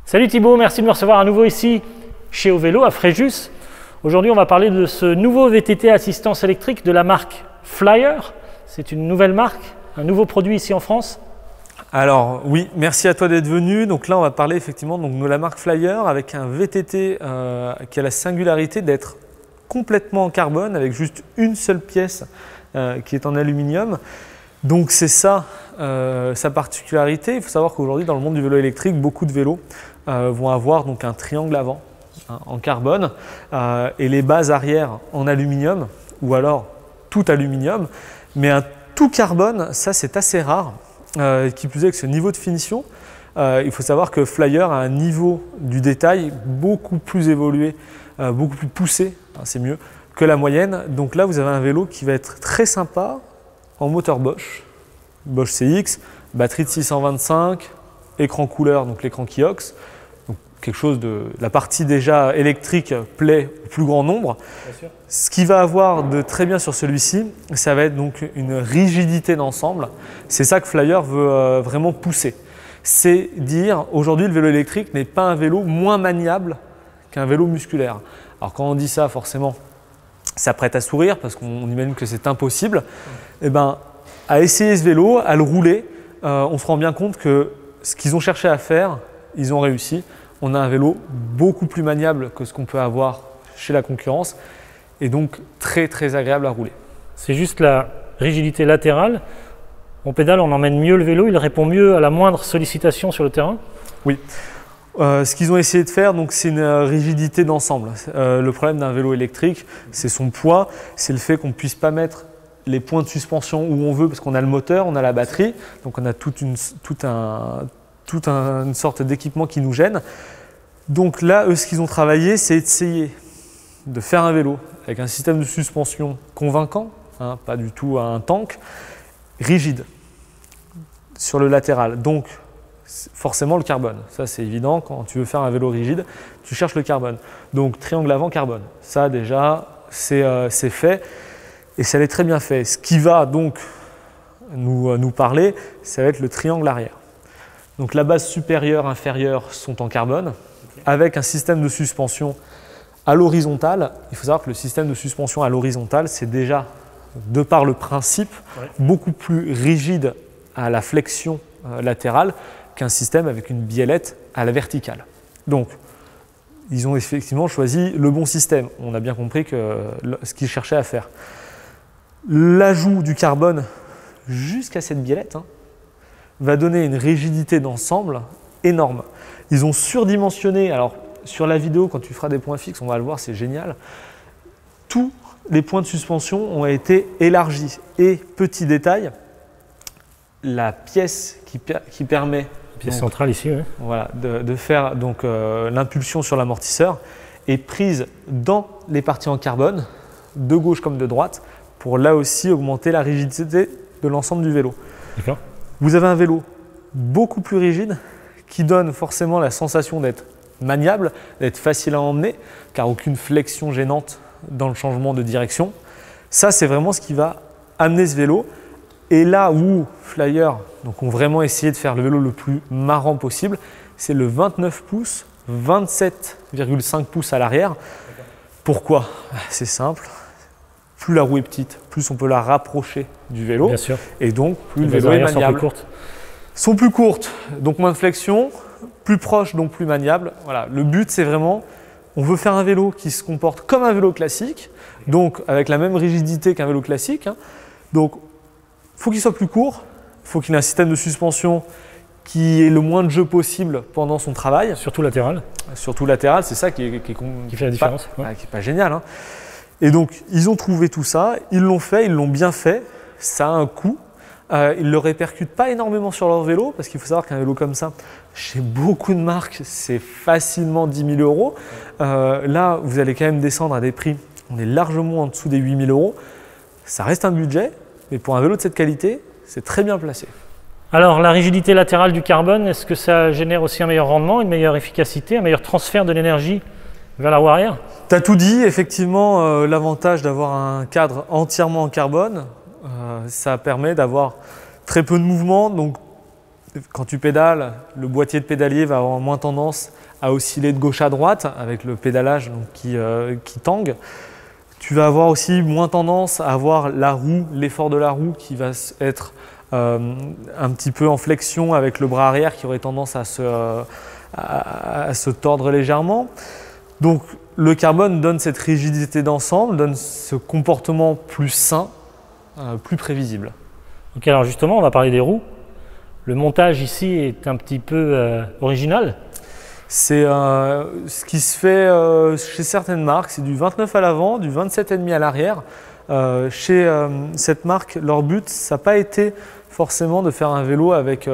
Salut Thibaut, merci de me recevoir à nouveau ici chez Ovélo à Fréjus. Aujourd'hui, on va parler de ce nouveau VTT assistance électrique de la marque Flyer. C'est une nouvelle marque, un nouveau produit ici en France. Alors oui, merci à toi d'être venu. Donc là, on va parler effectivement de la marque Flyer avec un VTT qui a la singularité d'être complètement en carbone avec juste une seule pièce qui est en aluminium. Donc c'est ça sa particularité. Il faut savoir qu'aujourd'hui, dans le monde du vélo électrique, beaucoup de vélos vont avoir donc un triangle avant en carbone et les bases arrière en aluminium ou alors tout aluminium. Mais un tout carbone, ça c'est assez rare. Qui plus est que ce niveau de finition, il faut savoir que Flyer a un niveau du détail beaucoup plus évolué, beaucoup plus poussé, c'est mieux, que la moyenne. Donc là, vous avez un vélo qui va être très sympa en moteur Bosch, Bosch CX, batterie de 625, écran couleur, donc l'écran Kiox. Donc quelque chose de la partie déjà électrique plaît au plus grand nombre. Bien sûr. Ce qui va avoir de très bien sur celui-ci, ça va être donc une rigidité d'ensemble. C'est ça que Flyer veut vraiment pousser. C'est dire aujourd'hui le vélo électrique n'est pas un vélo moins maniable qu'un vélo musculaire. Alors quand on dit ça, forcément, ça prête à sourire parce qu'on imagine que c'est impossible. Eh ben, à essayer ce vélo, à le rouler, on se rend bien compte que ce qu'ils ont cherché à faire, ils ont réussi. On a un vélo beaucoup plus maniable que ce qu'on peut avoir chez la concurrence et donc très très agréable à rouler. C'est juste la rigidité latérale. On pédale, on emmène mieux le vélo, il répond mieux à la moindre sollicitation sur le terrain. Oui. Ce qu'ils ont essayé de faire, c'est une rigidité d'ensemble. Le problème d'un vélo électrique, c'est son poids, c'est le fait qu'on ne puisse pas mettre les points de suspension où on veut parce qu'on a le moteur, on a la batterie, donc on a toute une sorte d'équipement qui nous gêne. Donc là, eux, ce qu'ils ont travaillé, c'est essayer de faire un vélo avec un système de suspension convaincant, pas du tout un tank, rigide sur le latéral. Donc forcément le carbone, ça c'est évident, quand tu veux faire un vélo rigide, tu cherches le carbone. Donc triangle avant carbone, ça déjà c'est fait et ça l'est très bien fait. Ce qui va donc nous parler, ça va être le triangle arrière. Donc la base supérieure, inférieure sont en carbone avec un système de suspension à l'horizontale. Il faut savoir que le système de suspension à l'horizontale, c'est déjà, de par le principe, beaucoup plus rigide à la flexion latérale qu'un système avec une biellette à la verticale. Donc, ils ont effectivement choisi le bon système. On a bien compris ce qu'ils cherchaient à faire. L'ajout du carbone jusqu'à cette biellette va donner une rigidité d'ensemble énorme. Ils ont surdimensionné, alors sur la vidéo, quand tu feras des points fixes, on va le voir, c'est génial. Tous les points de suspension ont été élargis. Et petit détail, la pièce qui permet Pièce centrale ici, oui. Voilà, de faire l'impulsion sur l'amortisseur est prise dans les parties en carbone, de gauche comme de droite, pour là aussi augmenter la rigidité de l'ensemble du vélo. D'accord. Vous avez un vélo beaucoup plus rigide qui donne forcément la sensation d'être maniable, d'être facile à emmener, car aucune flexion gênante dans le changement de direction. Ça, c'est vraiment ce qui va amener ce vélo. Et là où Flyer ont vraiment essayé de faire le vélo le plus marrant possible, c'est le 29 pouces, 27,5 pouces à l'arrière. Pourquoi? C'est simple. Plus la roue est petite, plus on peut la rapprocher du vélo. Bien sûr. Et donc, plus le Les vélo est arrières maniable. sont plus courtes. Donc moins de flexion, plus proche, donc plus maniable. Voilà. Le but, c'est vraiment, on veut faire un vélo qui se comporte comme un vélo classique, donc avec la même rigidité qu'un vélo classique. Donc, il faut qu'il soit plus court, il faut qu'il ait un système de suspension qui ait le moins de jeu possible pendant son travail. Surtout latéral. Surtout latéral, c'est ça qui fait la différence. Qui n'est pas génial. Et donc, ils ont trouvé tout ça, ils l'ont fait, ils l'ont bien fait, ça a un coût. Ils ne le répercutent pas énormément sur leur vélo parce qu'il faut savoir qu'un vélo comme ça, chez beaucoup de marques, c'est facilement 10 000 €. Là, vous allez quand même descendre à des prix, on est largement en dessous des 8 000 €. Ça reste un budget, mais pour un vélo de cette qualité, c'est très bien placé. Alors, la rigidité latérale du carbone, est-ce que ça génère aussi un meilleur rendement, une meilleure efficacité, un meilleur transfert de l'énergie vers la roue arrière? Tu as tout dit, effectivement, l'avantage d'avoir un cadre entièrement en carbone, ça permet d'avoir très peu de mouvement, donc quand tu pédales, le boîtier de pédalier va avoir moins tendance à osciller de gauche à droite avec le pédalage donc, qui tangue. Tu vas avoir aussi moins tendance à avoir la roue, l'effort de la roue qui va être un petit peu en flexion avec le bras arrière qui aurait tendance à se tordre légèrement. Donc le carbone donne cette rigidité d'ensemble, donne ce comportement plus sain, plus prévisible. Ok, alors justement, on va parler des roues. Le montage ici est un petit peu original. C'est ce qui se fait chez certaines marques, c'est du 29 à l'avant, du 27,5 à l'arrière. Chez cette marque, leur but, ça n'a pas été forcément de faire un vélo avec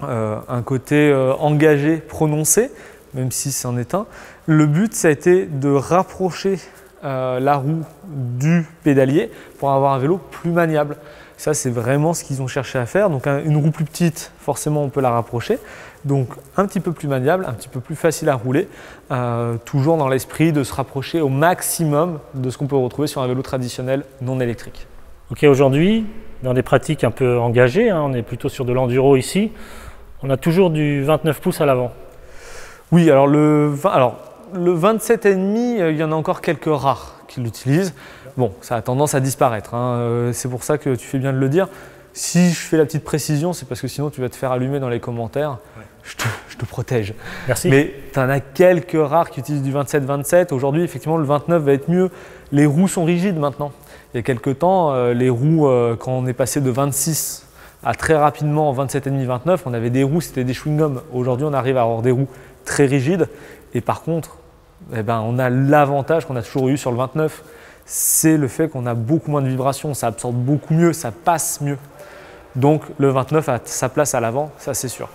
un côté engagé, prononcé, même si c'en est un. Le but, ça a été de rapprocher la roue du pédalier pour avoir un vélo plus maniable. Ça, c'est vraiment ce qu'ils ont cherché à faire. Donc, une roue plus petite, forcément, on peut la rapprocher. Donc, un petit peu plus maniable, un petit peu plus facile à rouler, toujours dans l'esprit de se rapprocher au maximum de ce qu'on peut retrouver sur un vélo traditionnel non électrique. Ok, aujourd'hui, dans des pratiques un peu engagées, on est plutôt sur de l'enduro ici, on a toujours du 29 pouces à l'avant. Oui, alors le 27,5, il y en a encore quelques rares qui l'utilisent. Bon, ça a tendance à disparaître, c'est pour ça que tu fais bien de le dire. Si je fais la petite précision, c'est parce que sinon tu vas te faire allumer dans les commentaires. Ouais. Je te protège. Merci. Mais tu en as quelques rares qui utilisent du 27-27. Aujourd'hui, effectivement, le 29 va être mieux. Les roues sont rigides maintenant. Il y a quelques temps, les roues, quand on est passé de 26 à très rapidement en 27,5-29, on avait des roues, c'était des chewing-gums. Aujourd'hui, on arrive à avoir des roues très rigides. Et par contre, on a l'avantage qu'on a toujours eu sur le 29. C'est le fait qu'on a beaucoup moins de vibrations, ça absorbe beaucoup mieux, ça passe mieux. Donc le 29 a sa place à l'avant, ça c'est sûr.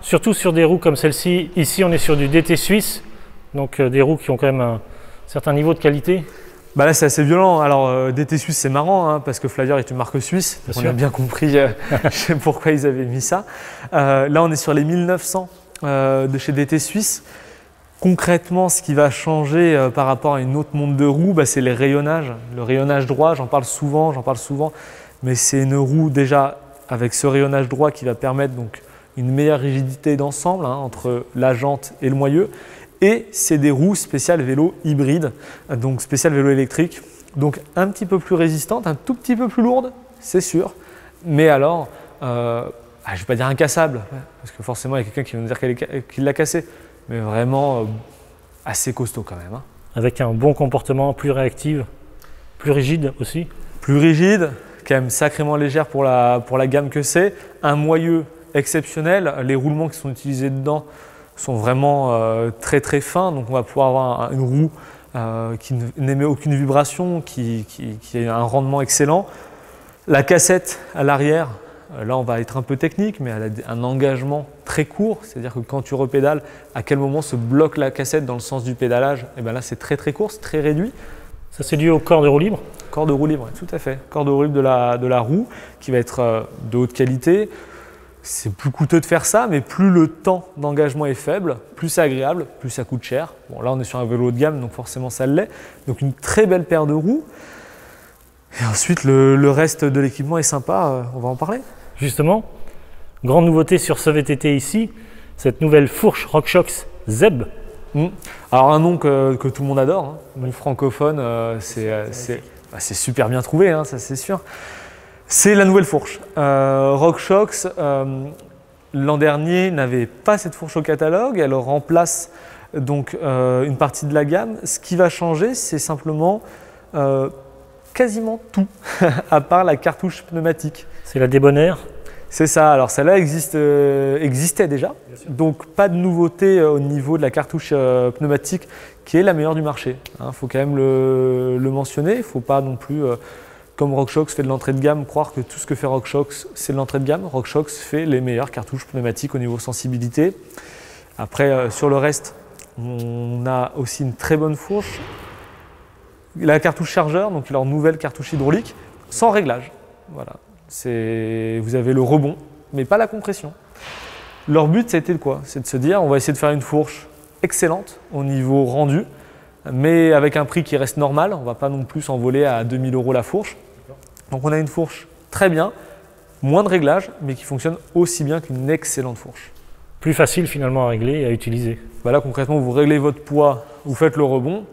Surtout sur des roues comme celle-ci. Ici on est sur du DT suisse, donc des roues qui ont quand même un certain niveau de qualité. Là c'est assez violent. Alors DT suisse c'est marrant parce que Flyer est une marque suisse, on a bien compris pourquoi ils avaient mis ça. Là on est sur les 1900 de chez DT suisse. Concrètement, ce qui va changer par rapport à une autre montre de roues, c'est les rayonnages. Le rayonnage droit, j'en parle souvent, mais c'est une roue déjà avec ce rayonnage droit qui va permettre donc une meilleure rigidité d'ensemble entre la jante et le moyeu. Et c'est des roues spéciales vélo hybrides, donc spéciales vélo électrique, donc un petit peu plus résistantes, un tout petit peu plus lourdes, c'est sûr, mais alors, je ne vais pas dire incassable, parce que forcément il y a quelqu'un qui va nous dire qu'il l'a cassé. Mais vraiment assez costaud quand même. Avec un bon comportement, plus réactive, plus rigide aussi. Plus rigide, quand même sacrément légère pour la gamme que c'est. Un moyeu exceptionnel, les roulements qui sont utilisés dedans sont vraiment très très fins. Donc on va pouvoir avoir une roue qui n'émet aucune vibration, qui a un rendement excellent. La cassette à l'arrière, là on va être un peu technique, mais elle a un engagement très court, c'est-à-dire que quand tu repédales, à quel moment se bloque la cassette dans le sens du pédalage, et bien là c'est très très court, c'est très réduit. Ça c'est dû au corps de roue libre? Corps de roue libre, tout à fait. Corps de roue libre de la roue qui va être de haute qualité. C'est plus coûteux de faire ça, mais plus le temps d'engagement est faible, plus c'est agréable, plus ça coûte cher. Bon là on est sur un vélo haut de gamme, donc forcément ça l'est. Donc une très belle paire de roues. Et ensuite le reste de l'équipement est sympa, on va en parler. Justement, grande nouveauté sur ce VTT ici, cette nouvelle fourche RockShox ZEB. Alors un nom que tout le monde adore, nous francophones, c'est super bien trouvé, ça c'est sûr. C'est la nouvelle fourche. RockShox, l'an dernier, n'avait pas cette fourche au catalogue, elle remplace donc une partie de la gamme. Ce qui va changer, c'est simplement quasiment tout, à part la cartouche pneumatique. C'est la débonnaire? C'est ça, alors celle-là existait déjà, donc pas de nouveauté au niveau de la cartouche pneumatique qui est la meilleure du marché. Faut quand même le mentionner, il ne faut pas non plus, comme RockShox fait de l'entrée de gamme, croire que tout ce que fait RockShox c'est de l'entrée de gamme. RockShox fait les meilleures cartouches pneumatiques au niveau sensibilité. Après, sur le reste, on a aussi une très bonne fourche. La cartouche chargeur, donc leur nouvelle cartouche hydraulique, sans réglage. Voilà. Vous avez le rebond, mais pas la compression. Leur but, c'était de quoi? C'est de se dire, on va essayer de faire une fourche excellente au niveau rendu, mais avec un prix qui reste normal. On ne va pas non plus s'envoler à 2000 € la fourche. Donc on a une fourche très bien, moins de réglages, mais qui fonctionne aussi bien qu'une excellente fourche. Plus facile finalement à régler et à utiliser. Bah là concrètement, vous réglez votre poids, vous faites le rebond,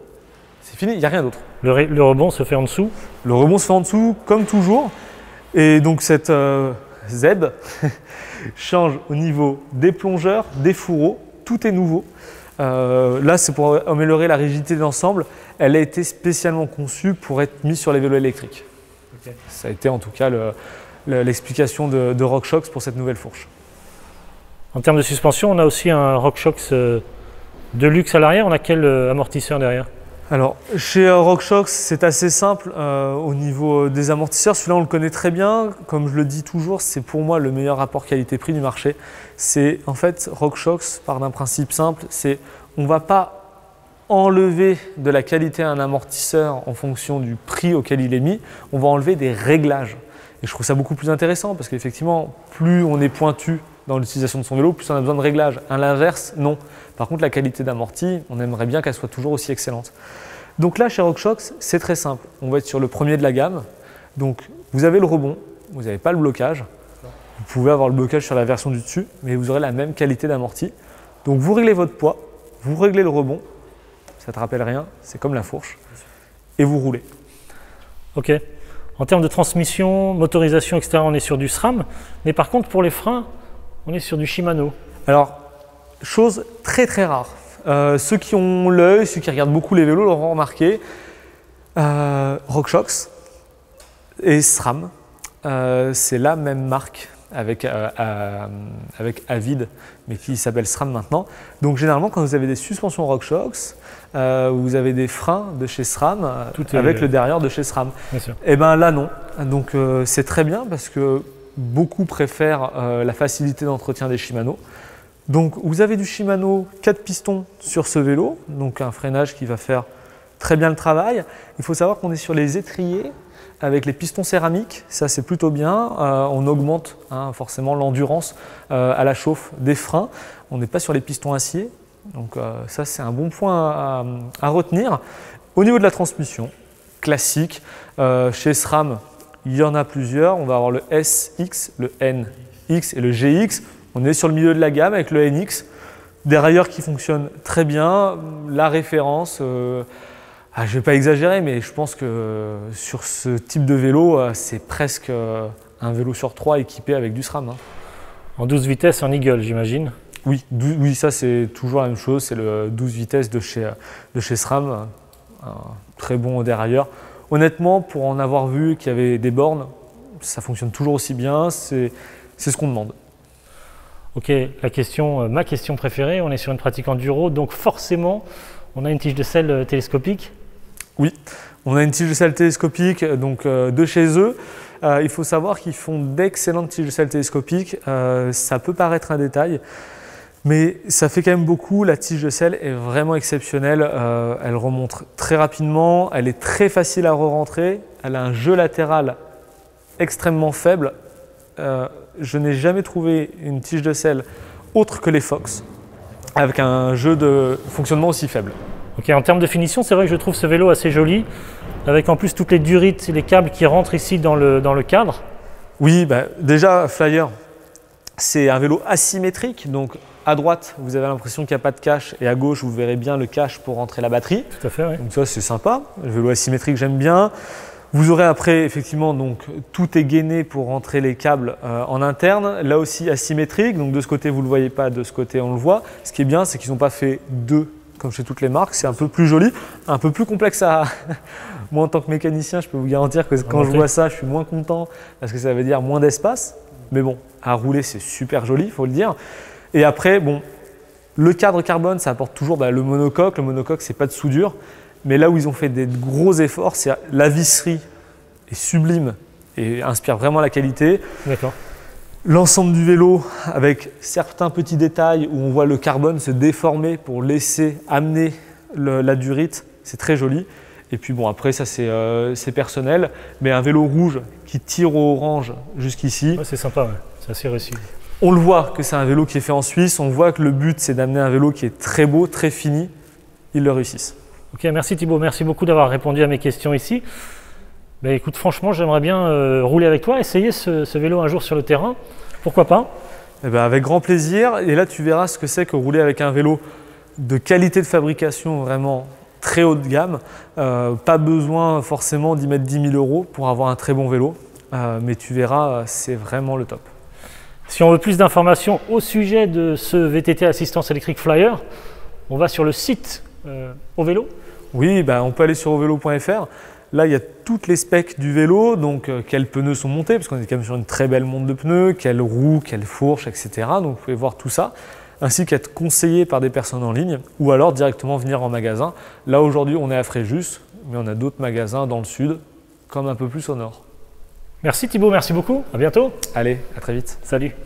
c'est fini, il n'y a rien d'autre. Le rebond se fait en dessous. Le rebond se fait en dessous, comme toujours. Et donc cette Z change au niveau des plongeurs, des fourreaux, tout est nouveau. Là, c'est pour améliorer la rigidité de l'ensemble. Elle a été spécialement conçue pour être mise sur les vélos électriques. Okay. Ça a été en tout cas l'explication de RockShox pour cette nouvelle fourche. En termes de suspension, on a aussi un RockShox de luxe à l'arrière. On a quel amortisseur derrière? Alors, chez RockShox, c'est assez simple au niveau des amortisseurs. Celui-là, on le connaît très bien. Comme je le dis toujours, c'est pour moi le meilleur rapport qualité-prix du marché. C'est en fait, RockShox part d'un principe simple, c'est on ne va pas enlever de la qualité à un amortisseur en fonction du prix auquel il est mis, on va enlever des réglages. Et je trouve ça beaucoup plus intéressant parce qu'effectivement, plus on est pointu dans l'utilisation de son vélo, plus on a besoin de réglages. À l'inverse, non. Par contre, la qualité d'amorti, on aimerait bien qu'elle soit toujours aussi excellente. Donc là, chez RockShox, c'est très simple. On va être sur le premier de la gamme. Donc, vous avez le rebond, vous n'avez pas le blocage. Vous pouvez avoir le blocage sur la version du dessus, mais vous aurez la même qualité d'amorti. Donc, vous réglez votre poids, vous réglez le rebond. Ça ne te rappelle rien, c'est comme la fourche. Et vous roulez. Ok. En termes de transmission, motorisation, etc., on est sur du SRAM. Mais par contre, pour les freins, on est sur du Shimano. Alors, chose très très rare. Ceux qui ont l'œil, ceux qui regardent beaucoup les vélos l'auront remarqué. RockShox et SRAM, c'est la même marque avec Avid, mais qui s'appelle SRAM maintenant. Donc généralement, quand vous avez des suspensions RockShox, vous avez des freins de chez SRAM avec le derrière de chez SRAM. Et bien là non. Donc c'est très bien parce que beaucoup préfèrent la facilité d'entretien des Shimano. Donc vous avez du Shimano 4 pistons sur ce vélo, donc un freinage qui va faire très bien le travail. Il faut savoir qu'on est sur les étriers avec les pistons céramiques, ça c'est plutôt bien. On augmente forcément l'endurance à la chauffe des freins. On n'est pas sur les pistons acier, donc ça c'est un bon point à retenir. Au niveau de la transmission, classique, chez SRAM, il y en a plusieurs. On va avoir le SX, le NX et le GX. On est sur le milieu de la gamme avec le NX, dérailleur qui fonctionne très bien. La référence, je ne vais pas exagérer, mais je pense que sur ce type de vélo, c'est presque un vélo sur 3 équipé avec du SRAM. En 12 vitesses, en Eagle, j'imagine? Oui, ça c'est toujours la même chose, c'est le 12 vitesses de chez SRAM, un très bon dérailleur. Honnêtement, pour en avoir vu qu'il y avait des bornes, ça fonctionne toujours aussi bien, c'est ce qu'on demande. Ok, ma question préférée, on est sur une pratique enduro, donc forcément, on a une tige de selle télescopique. Oui, on a une tige de selle télescopique donc, de chez eux. Il faut savoir qu'ils font d'excellentes tiges de selle télescopiques. Ça peut paraître un détail, mais ça fait quand même beaucoup. La tige de selle est vraiment exceptionnelle. Elle remonte très rapidement, elle est très facile à re-rentrer. Elle a un jeu latéral extrêmement faible. Je n'ai jamais trouvé une tige de selle autre que les Fox avec un jeu de fonctionnement aussi faible. Ok, en termes de finition, c'est vrai que je trouve ce vélo assez joli, avec en plus toutes les durites et les câbles qui rentrent ici dans le cadre. Oui, déjà Flyer, c'est un vélo asymétrique, donc à droite vous avez l'impression qu'il n'y a pas de cache et à gauche vous verrez bien le cache pour rentrer la batterie. Tout à fait, oui. Donc ça c'est sympa, le vélo asymétrique j'aime bien. Vous aurez après, effectivement, donc, tout est gainé pour rentrer les câbles en interne. Là aussi asymétrique, donc de ce côté vous ne le voyez pas, de ce côté on le voit. Ce qui est bien, c'est qu'ils n'ont pas fait deux comme chez toutes les marques. C'est un peu plus joli, un peu plus complexe à… Moi en tant que mécanicien, je peux vous garantir que quand je vois ça, je suis moins content parce que ça veut dire moins d'espace. Mais bon, à rouler c'est super joli, il faut le dire. Et après, bon, le cadre carbone, ça apporte toujours le monocoque. Le monocoque, c'est pas de soudure. Mais là où ils ont fait des gros efforts, c'est la visserie est sublime et inspire vraiment la qualité. D'accord. L'ensemble du vélo avec certains petits détails où on voit le carbone se déformer pour laisser amener la durite, c'est très joli. Et puis bon, après ça c'est personnel, mais un vélo rouge qui tire au orange jusqu'ici. Ouais, c'est sympa, ouais. C'est assez réussi. On le voit que c'est un vélo qui est fait en Suisse, on voit que le but c'est d'amener un vélo qui est très beau, très fini. Ils le réussissent. Ok, merci Thibaut, merci beaucoup d'avoir répondu à mes questions ici. Ben, écoute, franchement, j'aimerais bien rouler avec toi, essayer ce vélo un jour sur le terrain. Pourquoi pas? Eh ben, avec grand plaisir. Et là, tu verras ce que c'est que rouler avec un vélo de qualité de fabrication vraiment très haut de gamme. Pas besoin forcément d'y mettre 10 000 € pour avoir un très bon vélo. Mais tu verras, c'est vraiment le top. Si on veut plus d'informations au sujet de ce VTT Assistance électrique Flyer, on va sur le site Ovelo. Oui, ben, on peut aller sur ovelo.fr. Là, il y a toutes les specs du vélo, donc quels pneus sont montés, parce qu'on est quand même sur une très belle montre de pneus, quelles roues, quelles fourches, etc. Donc vous pouvez voir tout ça, ainsi qu'être conseillé par des personnes en ligne, ou alors directement venir en magasin. Là, aujourd'hui, on est à Fréjus, mais on a d'autres magasins dans le sud, comme un peu plus au nord. Merci Thibaut, merci beaucoup, à bientôt. Allez, à très vite. Salut.